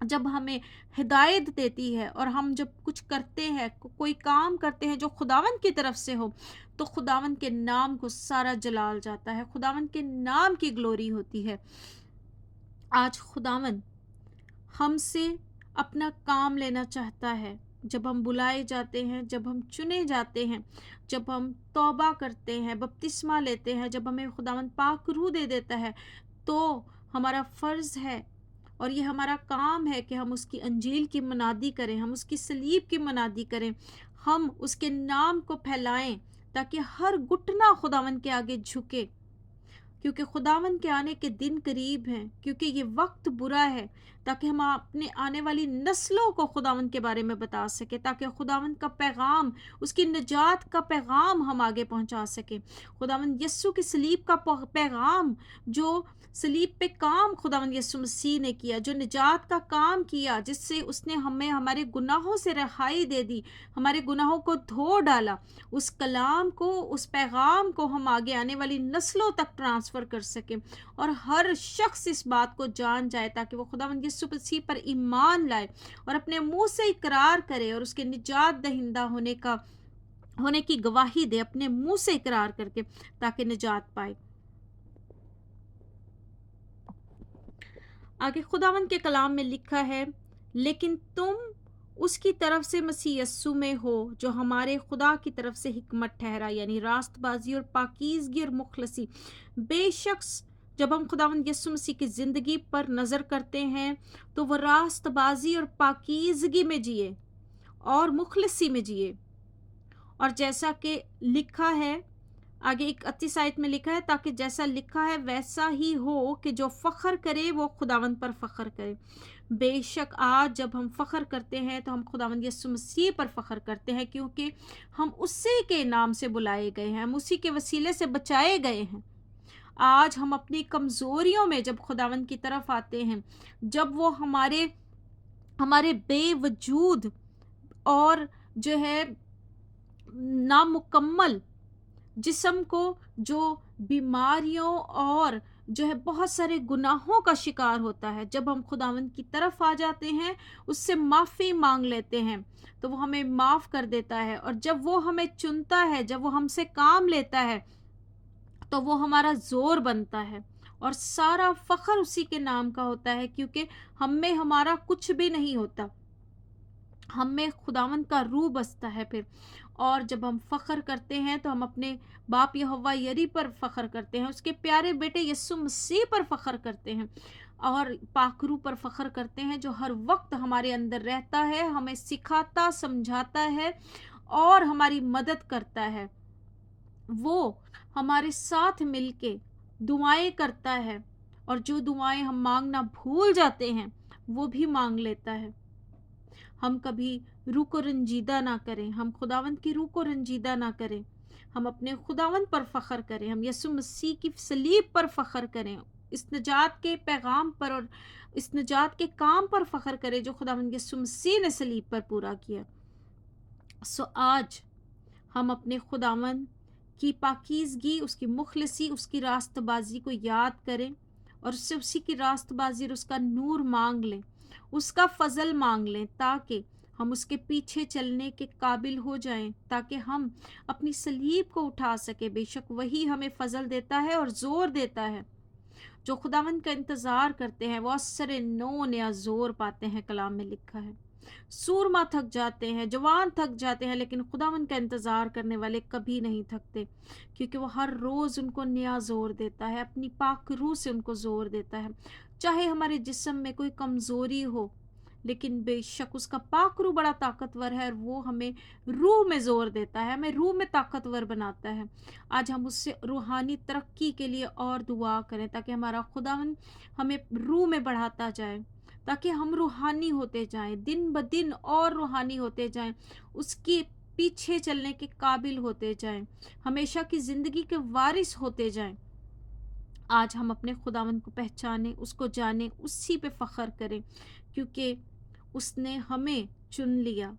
جب ہمیں ہدایت دیتی ہے، اور ہم جب کچھ کرتے ہیں، کوئی کام کرتے ہیں جو خداوند کی طرف سے ہو، تو خداوند کے نام کو سارا جلال جاتا ہے، خداوند کے نام کی گلوری ہوتی ہے۔ آج خداوند ہم سے اپنا کام لینا چاہتا ہے۔ جب ہم بلائے جاتے ہیں، جب ہم چنے جاتے ہیں، جب ہم توبہ کرتے ہیں، بپتسمہ لیتے ہیں، جب ہمیں خداوند پاک روح دے دیتا ہے، تو ہمارا فرض ہے اور یہ ہمارا کام ہے کہ ہم اس کی انجیل کی منادی کریں، ہم اس کی صلیب کی منادی کریں، ہم اس کے نام کو پھیلائیں تاکہ ہر گھٹنا خداوند کے آگے جھکے، کیونکہ خداوند کے آنے کے دن قریب ہیں، کیونکہ یہ وقت برا ہے، تاکہ ہم اپنے آنے والی نسلوں کو خداوند کے بارے میں بتا سکیں، تاکہ خداوند کا پیغام، اس کی نجات کا پیغام ہم آگے پہنچا سکیں۔ خداوند یسوع کی صلیب کا پیغام، جو صلیب پہ کام خداوند یسوع مسیح نے کیا، جو نجات کا کام کیا، جس سے اس نے ہمیں ہمارے گناہوں سے رہائی دے دی، ہمارے گناہوں کو دھو ڈالا، اس کلام کو، اس پیغام کو ہم آگے آنے والی نسلوں تک ٹرانسفر کر سکیں، اور ہر شخص اس بات کو جان جائے، تاکہ وہ خداوند یسوع مسیح پر ایمان لائے اور اپنے منہ سے اقرار کرے اور اس کے نجات دہندہ ہونے کی گواہی دے، اپنے منہ سے اقرار کر کے، تاکہ نجات پائے۔ آگے خداوند کے کلام میں لکھا ہے، لیکن تم اس کی طرف سے مسیح یسوع میں ہو، جو ہمارے خدا کی طرف سے حکمت ٹھہرا، یعنی راست بازی اور پاکیزگی اور مخلصی۔ بے شخص جب ہم خداوند یسوع مسیح کی زندگی پر نظر کرتے ہیں تو وہ راست بازی اور پاکیزگی میں جیے اور مخلصی میں جیے، اور جیسا کہ لکھا ہے آگے 31 آیت میں لکھا ہے، تاکہ جیسا لکھا ہے ویسا ہی ہو کہ جو فخر کرے وہ خداوند پر فخر کرے۔ بے شک آج جب ہم فخر کرتے ہیں تو ہم خداوند یسوع مسیح پر فخر کرتے ہیں، کیونکہ ہم اسی کے نام سے بلائے گئے ہیں، ہم اسی کے وسیلے سے بچائے گئے ہیں۔ آج ہم اپنی کمزوریوں میں جب خداوند کی طرف آتے ہیں، جب وہ ہمارے بے وجود اور جو ہے نامکمل جسم کو، جو بیماریوں اور جو ہے بہت سارے گناہوں کا شکار ہوتا ہے، جب ہم خداوند کی طرف آ جاتے ہیں، اس سے معافی مانگ لیتے ہیں، تو وہ ہمیں معاف کر دیتا ہے، اور جب وہ ہمیں چنتا ہے، جب وہ ہم سے کام لیتا ہے، تو وہ ہمارا زور بنتا ہے، اور سارا فخر اسی کے نام کا ہوتا ہے، کیونکہ ہم میں ہمارا کچھ بھی نہیں ہوتا، ہم میں خداوند کا روح بستا ہے پھر۔ اور جب ہم فخر کرتے ہیں تو ہم اپنے باپ یہوہ یری پر فخر کرتے ہیں، اس کے پیارے بیٹے یسوع مسیح پر فخر کرتے ہیں، اور پاک روح پر فخر کرتے ہیں، جو ہر وقت ہمارے اندر رہتا ہے، ہمیں سکھاتا، سمجھاتا ہے اور ہماری مدد کرتا ہے۔ وہ ہمارے ساتھ مل کے دعائیں کرتا ہے، اور جو دعائیں ہم مانگنا بھول جاتے ہیں وہ بھی مانگ لیتا ہے۔ ہم کبھی روح کو رنجیدہ نہ کریں، ہم خداوند کی روح کو رنجیدہ نہ کریں، ہم اپنے خداوند پر فخر کریں، ہم یسوع مسیح کی صلیب پر فخر کریں، اس نجات کے پیغام پر اور اس نجات کے کام پر فخر کریں جو خداوند یسوع مسیح نے صلیب پر پورا کیا۔ آج ہم اپنے خداوند کی پاکیزگی، اس کی مخلصی، اس کی راست بازی کو یاد کریں، اور اس سے اسی کی راست بازی اور اس کا نور مانگ لیں، اس کا فضل مانگ لیں، تاکہ ہم اس کے پیچھے چلنے کے قابل ہو جائیں، تاکہ ہم اپنی صلیب کو اٹھا سکیں۔ بے شک وہی ہمیں فضل دیتا ہے اور زور دیتا ہے۔ جو خداوند کا انتظار کرتے ہیں وہ اثر نو نیا زور پاتے ہیں، کلام میں لکھا ہے۔ سورما تھک جاتے ہیں، جوان تھک جاتے ہیں، لیکن خداوند کا انتظار کرنے والے کبھی نہیں تھکتے، کیونکہ وہ ہر روز ان کو نیا زور دیتا ہے، اپنی پاک روح سے ان کو زور دیتا ہے۔ چاہے ہمارے جسم میں کوئی کمزوری ہو، لیکن بے شک اس کا پاک روح بڑا طاقتور ہے، اور وہ ہمیں روح میں زور دیتا ہے، ہمیں روح میں طاقتور بناتا ہے۔ آج ہم اس سے روحانی ترقی کے لیے اور دعا کریں، تاکہ ہمارا خداوند ہمیں روح میں بڑھاتا جائے، تاکہ ہم روحانی ہوتے جائیں، دن بدن اور روحانی ہوتے جائیں، اس کے پیچھے چلنے کے قابل ہوتے جائیں، ہمیشہ کی زندگی کے وارث ہوتے جائیں۔ آج ہم اپنے خداوند کو پہچانیں، اس کو جانیں، اسی پہ فخر کریں، کیونکہ اس نے ہمیں چن لیا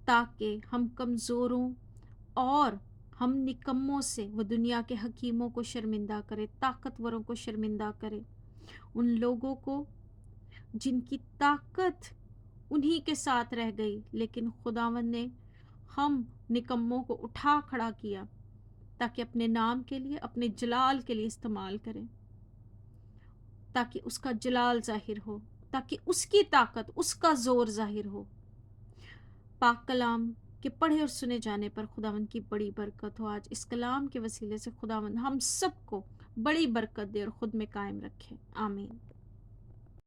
تاکہ ہم کمزوروں اور ہم نکموں سے وہ دنیا کے حکیموں کو شرمندہ کرے، طاقتوروں کو شرمندہ کرے، ان لوگوں کو جن کی طاقت انہی کے ساتھ رہ گئی، لیکن خداوند نے ہم نکموں کو اٹھا کھڑا کیا تاکہ اپنے نام کے لیے، اپنے جلال کے لیے استعمال کریں، تاکہ اس کا جلال ظاہر ہو، تاکہ اس کی طاقت، اس کا زور ظاہر ہو۔ پاک کلام کے پڑھے اور سنے جانے پر خداوند کی بڑی برکت ہو۔ آج اس کلام کے وسیلے سے خداوند ہم سب کو بڑی برکت دے اور خود میں قائم رکھے، آمین۔